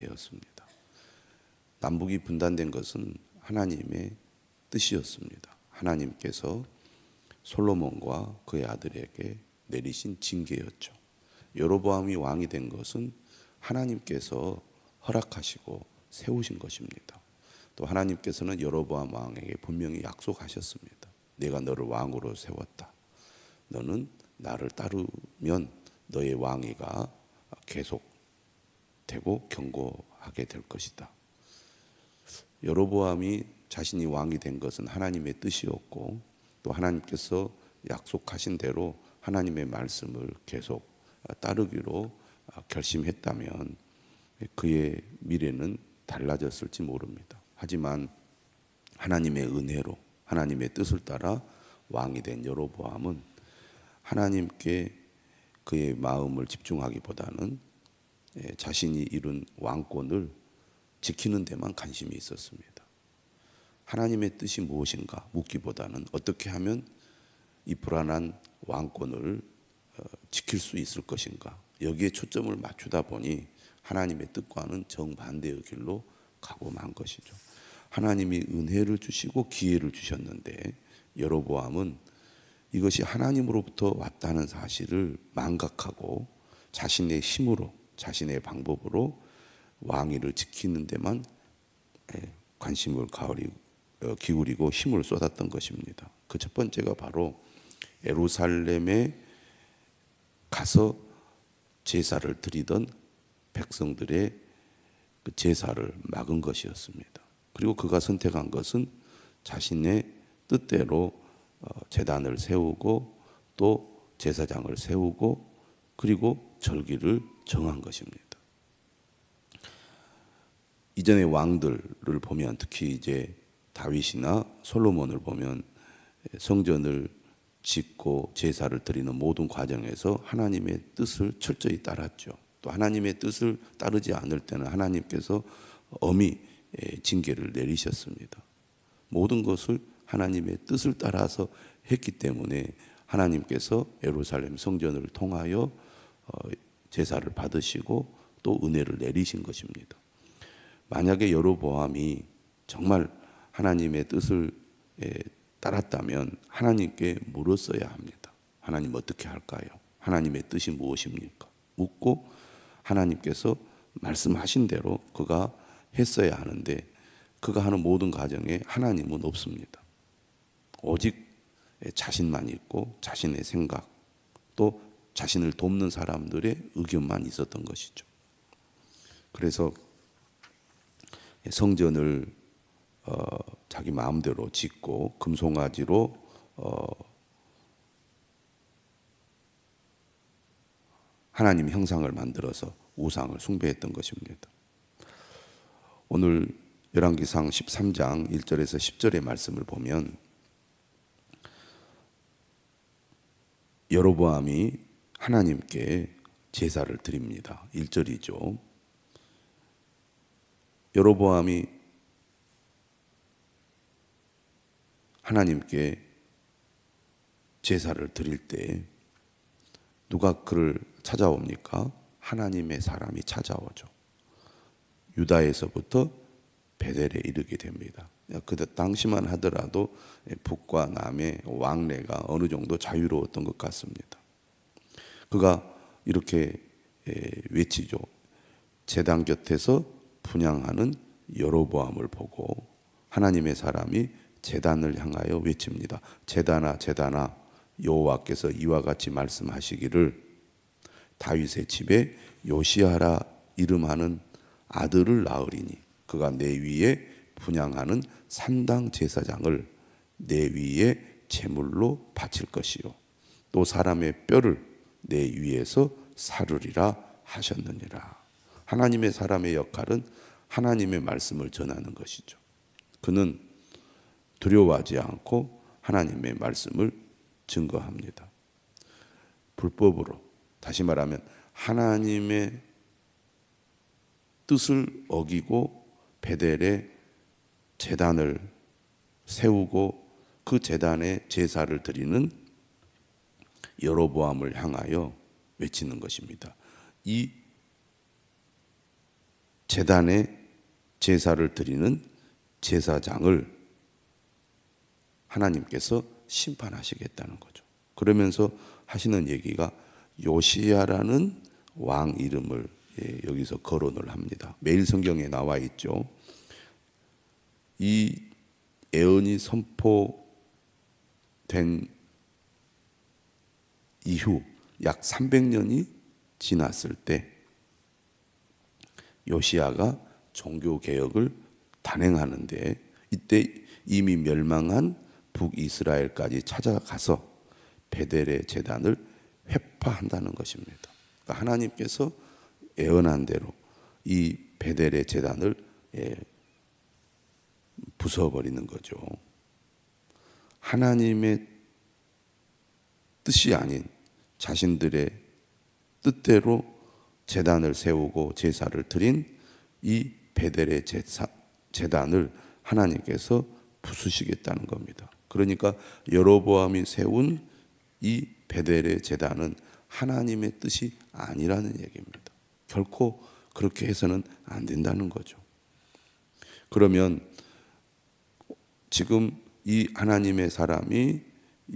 되었습니다. 남북이 분단된 것은 하나님의 뜻이었습니다. 하나님께서 솔로몬과 그의 아들에게 내리신 징계였죠. 여로보암이 왕이 된 것은 하나님께서 허락하시고 세우신 것입니다. 또 하나님께서는 여로보암 왕에게 분명히 약속하셨습니다. 내가 너를 왕으로 세웠다. 너는 나를 따르면 너의 왕위가 계속되고 견고하게 될 것이다. 여로보암이 자신이 왕이 된 것은 하나님의 뜻이었고 또 하나님께서 약속하신 대로 하나님의 말씀을 계속 따르기로 결심했다면 그의 미래는 달라졌을지 모릅니다. 하지만 하나님의 은혜로 하나님의 뜻을 따라 왕이 된 여로보암은 하나님께 그의 마음을 집중하기보다는 자신이 이룬 왕권을 지키는 데만 관심이 있었습니다. 하나님의 뜻이 무엇인가 묻기보다는 어떻게 하면 이 불안한 왕권을 지킬 수 있을 것인가, 여기에 초점을 맞추다 보니 하나님의 뜻과는 정반대의 길로 가고 만 것이죠. 하나님이 은혜를 주시고 기회를 주셨는데 여로보암은 이것이 하나님으로부터 왔다는 사실을 망각하고 자신의 힘으로 자신의 방법으로 왕위를 지키는 데만 관심을 기울이고 힘을 쏟았던 것입니다. 그 첫 번째가 바로 예루살렘에 가서 제사를 드리던 백성들의 그 제사를 막은 것이었습니다. 그리고 그가 선택한 것은 자신의 뜻대로 제단을 세우고 또 제사장을 세우고 그리고 절기를 정한 것입니다. 이전의 왕들을 보면 특히 이제 다윗이나 솔로몬을 보면 성전을 짓고 제사를 드리는 모든 과정에서 하나님의 뜻을 철저히 따랐죠. 또 하나님의 뜻을 따르지 않을 때는 하나님께서 엄히 징계를 내리셨습니다. 모든 것을 하나님의 뜻을 따라서 했기 때문에 하나님께서 예루살렘 성전을 통하여 제사를 받으시고 또 은혜를 내리신 것입니다. 만약에 여로보암이 정말 하나님의 뜻을 따랐다면 하나님께 물었어야 합니다. 하나님 어떻게 할까요? 하나님의 뜻이 무엇입니까? 묻고 하나님께서 말씀하신 대로 그가 했어야 하는데 그가 하는 모든 과정에 하나님은 없습니다. 오직 자신만 있고 자신의 생각 또 자신을 돕는 사람들의 의견만 있었던 것이죠. 그래서 성전을 자기 마음대로 짓고 금송아지로 하나님 형상을 만들어서 우상을 숭배했던 것입니다. 오늘 열왕기상 13장 1절에서 10절의 말씀을 보면 여로보암이 하나님께 제사를 드립니다. 1절이죠. 여로보암이 하나님께 제사를 드릴 때 누가 그를 찾아옵니까? 하나님의 사람이 찾아오죠. 유다에서부터 베델에 이르게 됩니다. 그 당시만 하더라도 북과 남의 왕래가 어느 정도 자유로웠던 것 같습니다. 그가 이렇게 외치죠. 제단 곁에서 분향하는 여로보암을 보고 하나님의 사람이 제단을 향하여 외칩니다. 제단아 제단아 여호와께서 이와 같이 말씀하시기를 다윗의 집에 요시아라 이름하는 아들을 낳으리니 그가 내 위에 분향하는 산당 제사장을 내 위에 제물로 바칠 것이요 또 사람의 뼈를 내 위에서 사르리라 하셨느니라. 하나님의 사람의 역할은 하나님의 말씀을 전하는 것이죠. 그는 두려워하지 않고 하나님의 말씀을 증거합니다. 불법으로, 다시 말하면 하나님의 뜻을 어기고 베델에 제단을 세우고 그 제단에 제사를 드리는 여로보암을 향하여 외치는 것입니다. 이 제단에 제사를 드리는 제사장을 하나님께서 심판하시겠다는 거죠. 그러면서 하시는 얘기가 요시야라는 왕 이름을 여기서 거론을 합니다. 매일 성경에 나와 있죠. 이 예언이 선포된 이후 약 300년이 지났을 때 요시야가 종교개혁을 단행하는데 이때 이미 멸망한 북이스라엘까지 찾아가서 베델의 제단을 회파한다는 것입니다. 그러니까 하나님께서 예언한 대로 이 베델의 제단을 부숴버리는 거죠. 하나님의 뜻이 아닌 자신들의 뜻대로 제단을 세우고 제사를 드린 이 베델의 제단을 하나님께서 부수시겠다는 겁니다. 그러니까 여로보암이 세운 이 베델의 제단은 하나님의 뜻이 아니라는 얘기입니다. 결코 그렇게 해서는 안 된다는 거죠. 그러면 지금 이 하나님의 사람이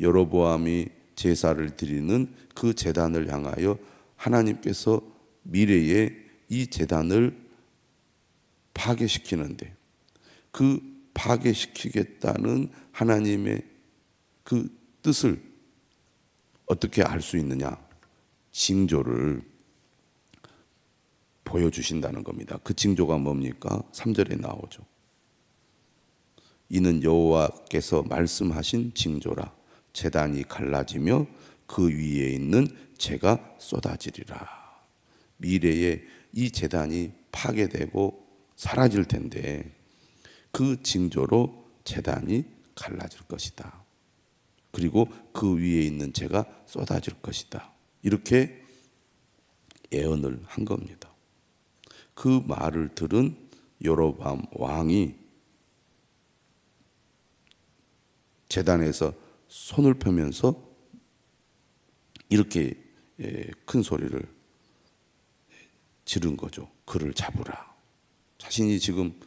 여로보암이 제사를 드리는 그 제단을 향하여 하나님께서 미래에 이 제단을 파괴시키는데 그 파괴시키겠다는 하나님의 그 뜻을 어떻게 알 수 있느냐? 징조를 보여주신다는 겁니다. 그 징조가 뭡니까? 3절에 나오죠. 이는 여호와께서 말씀하신 징조라. 제단이 갈라지며 그 위에 있는 재가 쏟아지리라. 미래에 이 제단이 파괴되고 사라질 텐데 그 징조로 제단이 갈라질 것이다. 그리고 그 위에 있는 재가 쏟아질 것이다. 이렇게 예언을 한 겁니다. 그 말을 들은 여로보암 왕이 제단에서 손을 펴면서 이렇게 큰 소리를 지른 거죠. 그를 잡으라. 자신이 지금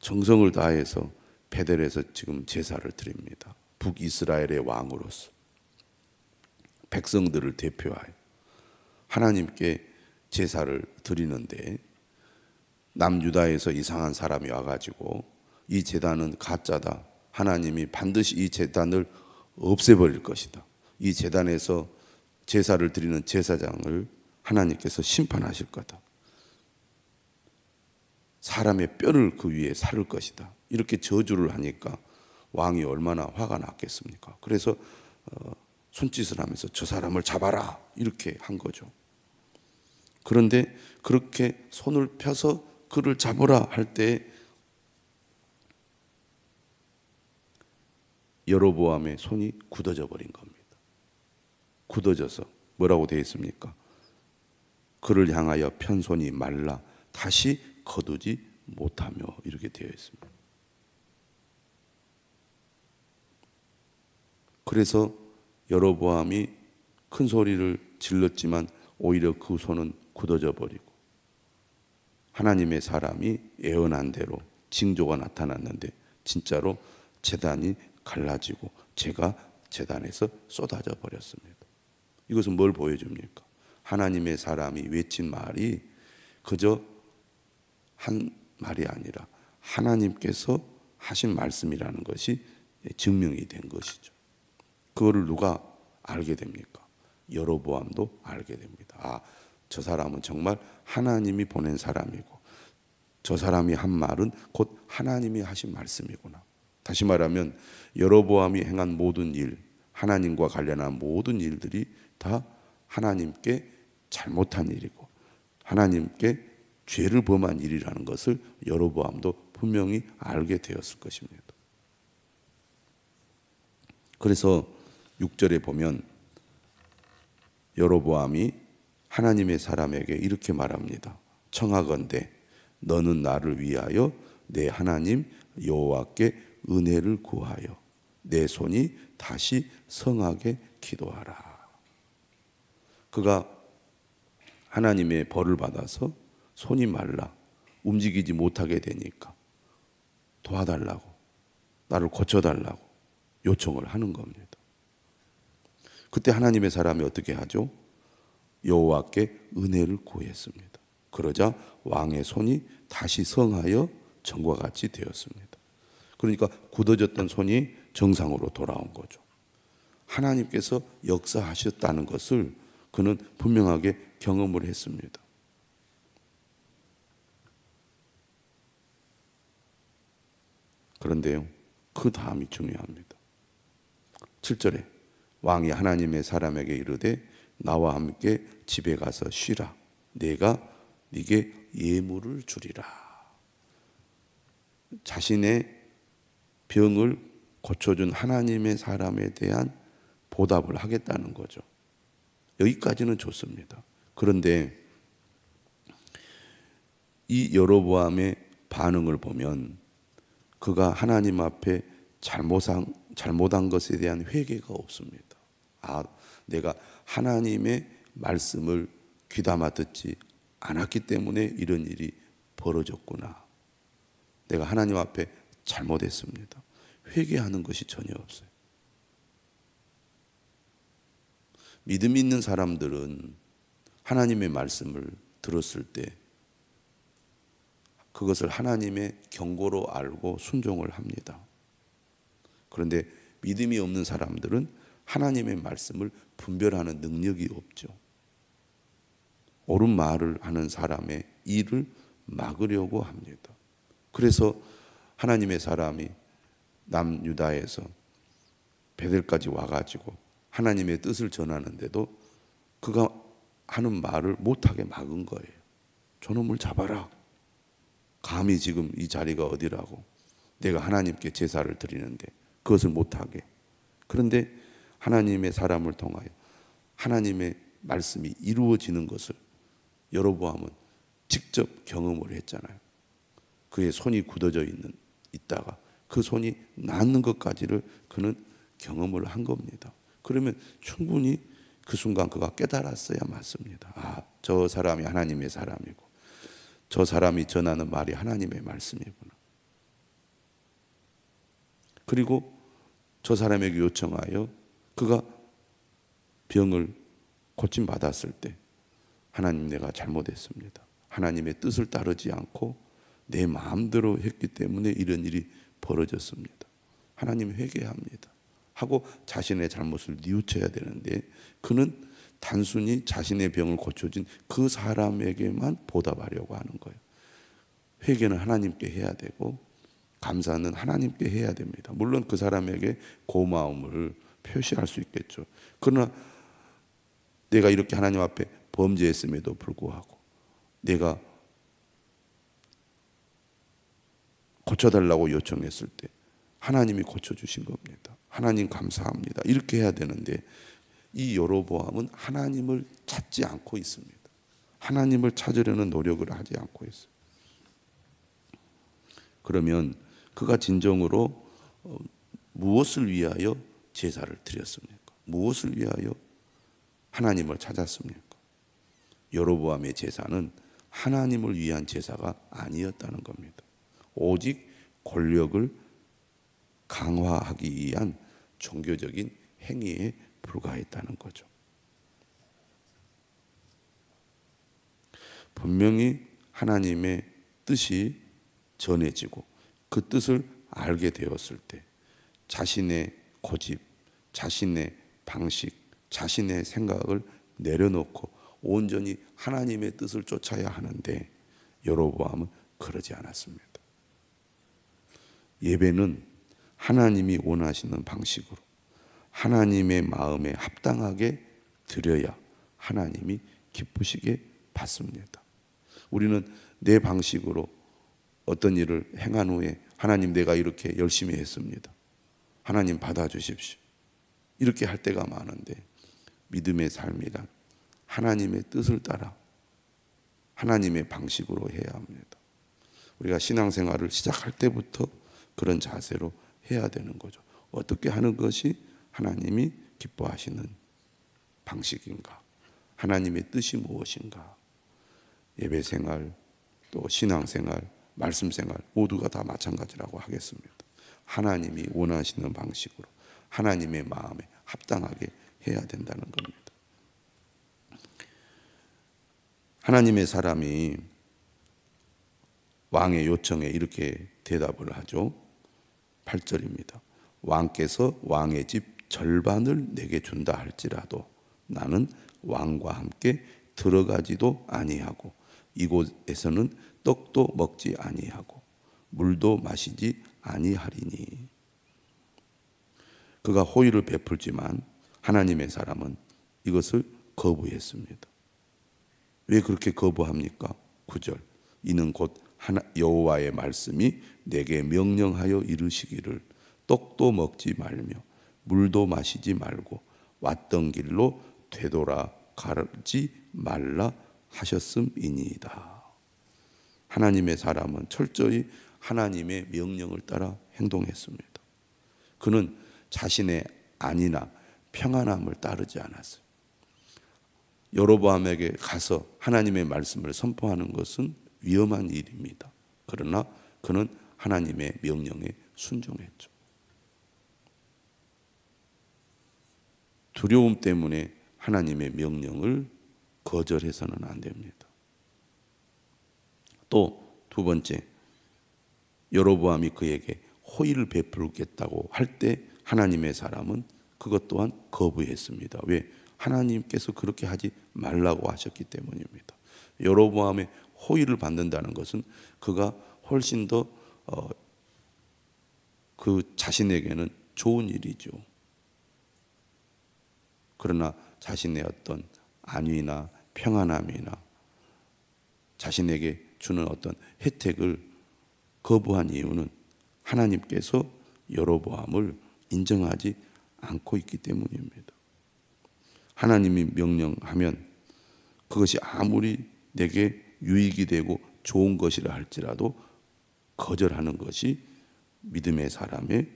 정성을 다해서 베델에서 지금 제사를 드립니다. 북이스라엘의 왕으로서 백성들을 대표하여 하나님께 제사를 드리는데 남유다에서 이상한 사람이 와가지고 이 제단은 가짜다. 하나님이 반드시 이 제단을 없애버릴 것이다. 이 제단에서 제사를 드리는 제사장을 하나님께서 심판하실 거다. 사람의 뼈를 그 위에 사를 것이다. 이렇게 저주를 하니까 왕이 얼마나 화가 났겠습니까? 그래서 손짓을 하면서 저 사람을 잡아라 이렇게 한 거죠. 그런데 그렇게 손을 펴서 그를 잡으라 할 때 여로보암의 손이 굳어져 버린 겁니다. 굳어져서 뭐라고 되어 있습니까? 그를 향하여 편 손이 말라 다시 거두지 못하며 이렇게 되어 있습니다. 그래서 여로보암이 큰 소리를 질렀지만 오히려 그 손은 굳어져 버리고 하나님의 사람이 예언한 대로 징조가 나타났는데 진짜로 제단이 갈라지고 재가 제단에서 쏟아져 버렸습니다. 이것은 뭘 보여줍니까? 하나님의 사람이 외친 말이 그저 한 말이 아니라 하나님께서 하신 말씀이라는 것이 증명이 된 것이죠. 그거를 누가 알게 됩니까? 여로보암도 알게 됩니다. 아, 저 사람은 정말 하나님이 보낸 사람이고 저 사람이 한 말은 곧 하나님이 하신 말씀이구나. 다시 말하면 여로보암이 행한 모든 일, 하나님과 관련한 모든 일들이 다 하나님께 잘못한 일이고 하나님께 죄를 범한 일이라는 것을 여로보암도 분명히 알게 되었을 것입니다. 그래서 6절에 보면 여로보암이 하나님의 사람에게 이렇게 말합니다. 청하건대 너는 나를 위하여 내 하나님 여호와께 은혜를 구하여 내 손이 다시 성하게 기도하라. 그가 하나님의 벌을 받아서 손이 말라 움직이지 못하게 되니까 도와달라고, 나를 고쳐달라고 요청을 하는 겁니다. 그때 하나님의 사람이 어떻게 하죠? 여호와께 은혜를 구했습니다. 그러자 왕의 손이 다시 성하여 전과 같이 되었습니다. 그러니까 굳어졌던 손이 정상으로 돌아온 거죠. 하나님께서 역사하셨다는 것을 그는 분명하게 경험을 했습니다. 그런데요, 그 다음이 중요합니다. 7절에 왕이 하나님의 사람에게 이르되 나와 함께 집에 가서 쉬라. 내가 네게 예물을 주리라. 자신의 병을 고쳐준 하나님의 사람에 대한 보답을 하겠다는 거죠. 여기까지는 좋습니다. 그런데 이 여로보암의 반응을 보면 그가 하나님 앞에 잘못한 것에 대한 회개가 없습니다. 아, 내가 하나님의 말씀을 귀담아 듣지 않았기 때문에 이런 일이 벌어졌구나. 내가 하나님 앞에 잘못했습니다. 회개하는 것이 전혀 없어요. 믿음 있는 사람들은 하나님의 말씀을 들었을 때 그것을 하나님의 경고로 알고 순종을 합니다. 그런데 믿음이 없는 사람들은 하나님의 말씀을 분별하는 능력이 없죠. 옳은 말을 하는 사람의 일을 막으려고 합니다. 그래서 하나님의 사람이 남유다에서 베델까지 와가지고 하나님의 뜻을 전하는데도 그가 하는 말을 못하게 막은 거예요. 저놈을 잡아라. 감히 지금 이 자리가 어디라고. 내가 하나님께 제사를 드리는데 그것을 못하게. 그런데 하나님의 사람을 통하여 하나님의 말씀이 이루어지는 것을 여로보암은 직접 경험을 했잖아요. 그의 손이 굳어져 있다가 그 손이 낫는 것까지를 그는 경험을 한 겁니다. 그러면 충분히 그 순간 그가 깨달았어야 맞습니다. 아, 저 사람이 하나님의 사람이고 저 사람이 전하는 말이 하나님의 말씀이구나. 그리고 저 사람에게 요청하여 그가 병을 고침받았을 때 하나님, 내가 잘못했습니다. 하나님의 뜻을 따르지 않고 내 마음대로 했기 때문에 이런 일이 벌어졌습니다. 하나님, 회개합니다 하고 자신의 잘못을 뉘우쳐야 되는데 그는 단순히 자신의 병을 고쳐준 그 사람에게만 보답하려고 하는 거예요. 회개는 하나님께 해야 되고 감사는 하나님께 해야 됩니다. 물론 그 사람에게 고마움을 표시할 수 있겠죠. 그러나 내가 이렇게 하나님 앞에 범죄했음에도 불구하고 내가 고쳐달라고 요청했을 때 하나님이 고쳐주신 겁니다. 하나님 감사합니다. 이렇게 해야 되는데 이 여로보암은 하나님을 찾지 않고 있습니다. 하나님을 찾으려는 노력을 하지 않고 있어요. 그러면 그가 진정으로 무엇을 위하여 제사를 드렸습니까? 무엇을 위하여 하나님을 찾았습니까? 여로보암의 제사는 하나님을 위한 제사가 아니었다는 겁니다. 오직 권력을 강화하기 위한 종교적인 행위에 불과했다는 거죠. 분명히 하나님의 뜻이 전해지고 그 뜻을 알게 되었을 때 자신의 고집, 자신의 방식, 자신의 생각을 내려놓고 온전히 하나님의 뜻을 쫓아야 하는데 여로보암은 그러지 않았습니다. 예배는 하나님이 원하시는 방식으로 하나님의 마음에 합당하게 드려야 하나님이 기쁘시게 받습니다. 우리는 내 방식으로 어떤 일을 행한 후에 하나님, 내가 이렇게 열심히 했습니다. 하나님 받아주십시오. 이렇게 할 때가 많은데 믿음의 삶이란 하나님의 뜻을 따라 하나님의 방식으로 해야 합니다. 우리가 신앙생활을 시작할 때부터 그런 자세로 해야 되는 거죠. 어떻게 하는 것이 하나님이 기뻐하시는 방식인가? 하나님의 뜻이 무엇인가? 예배생활, 또 신앙생활, 말씀생활 모두가 다 마찬가지라고 하겠습니다. 하나님이 원하시는 방식으로 하나님의 마음에 합당하게 해야 된다는 겁니다. 하나님의 사람이 왕의 요청에 이렇게 대답을 하죠. 8절입니다. 왕께서 왕의 집 절반을 내게 준다 할지라도 나는 왕과 함께 들어가지도 아니하고 이곳에서는 떡도 먹지 아니하고 물도 마시지 아니하리니. 그가 호의를 베풀지만 하나님의 사람은 이것을 거부했습니다. 왜 그렇게 거부합니까? 9절. 이는 곧 여호와의 말씀이 내게 명령하여 이르시기를 떡도 먹지 말며 물도 마시지 말고 왔던 길로 되돌아가지 말라 하셨음이니이다. 하나님의 사람은 철저히 하나님의 명령을 따라 행동했습니다. 그는 자신의 안위나 평안함을 따르지 않았어요. 여로보암에게 가서 하나님의 말씀을 선포하는 것은 위험한 일입니다. 그러나 그는 하나님의 명령에 순종했죠. 두려움 때문에 하나님의 명령을 거절해서는 안 됩니다. 또 두 번째, 여로보암이 그에게 호의를 베풀겠다고 할 때 하나님의 사람은 그것 또한 거부했습니다. 왜? 하나님께서 그렇게 하지 말라고 하셨기 때문입니다. 여로보암의 호의를 받는다는 것은 그가 훨씬 더 그 자신에게는 좋은 일이죠. 그러나 자신의 어떤 안위나 평안함이나 자신에게 주는 어떤 혜택을 거부한 이유는 하나님께서 여로보암을 인정하지 않고 있기 때문입니다. 하나님이 명령하면 그것이 아무리 내게 유익이 되고 좋은 것이라 할지라도 거절하는 것이 믿음의 사람의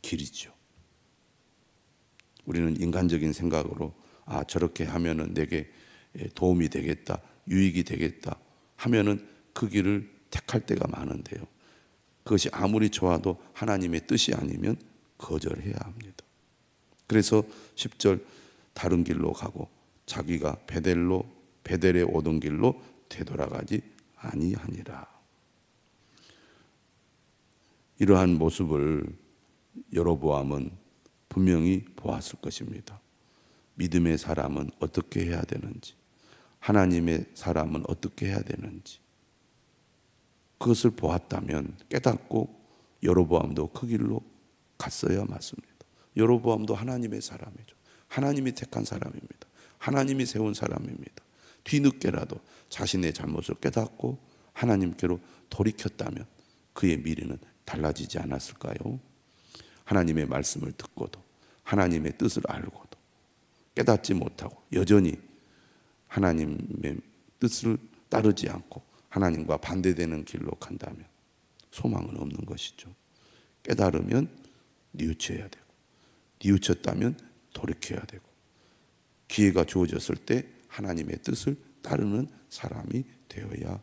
길이죠. 우리는 인간적인 생각으로 저렇게 하면은 내게 도움이 되겠다, 유익이 되겠다 하면은 그 길을 택할 때가 많은데요. 그것이 아무리 좋아도 하나님의 뜻이 아니면 거절해야 합니다. 그래서 10절 다른 길로 가고 자기가 베델에 오던 길로 되돌아가지 아니하니라. 이러한 모습을 여로보암은 분명히 보았을 것입니다. 믿음의 사람은 어떻게 해야 되는지, 하나님의 사람은 어떻게 해야 되는지 그것을 보았다면 깨닫고 여로보암도 그 길로 갔어야 맞습니다. 여로보암도 하나님의 사람이죠. 하나님이 택한 사람입니다. 하나님이 세운 사람입니다. 뒤늦게라도 자신의 잘못을 깨닫고 하나님께로 돌이켰다면 그의 미래는 달라지지 않았을까요? 하나님의 말씀을 듣고도 하나님의 뜻을 알고도 깨닫지 못하고 여전히 하나님의 뜻을 따르지 않고 하나님과 반대되는 길로 간다면 소망은 없는 것이죠. 깨달으면 뉘우쳐야 되고 뉘우쳤다면 돌이켜야 되고 기회가 주어졌을 때 하나님의 뜻을 따르는 사람이 되어야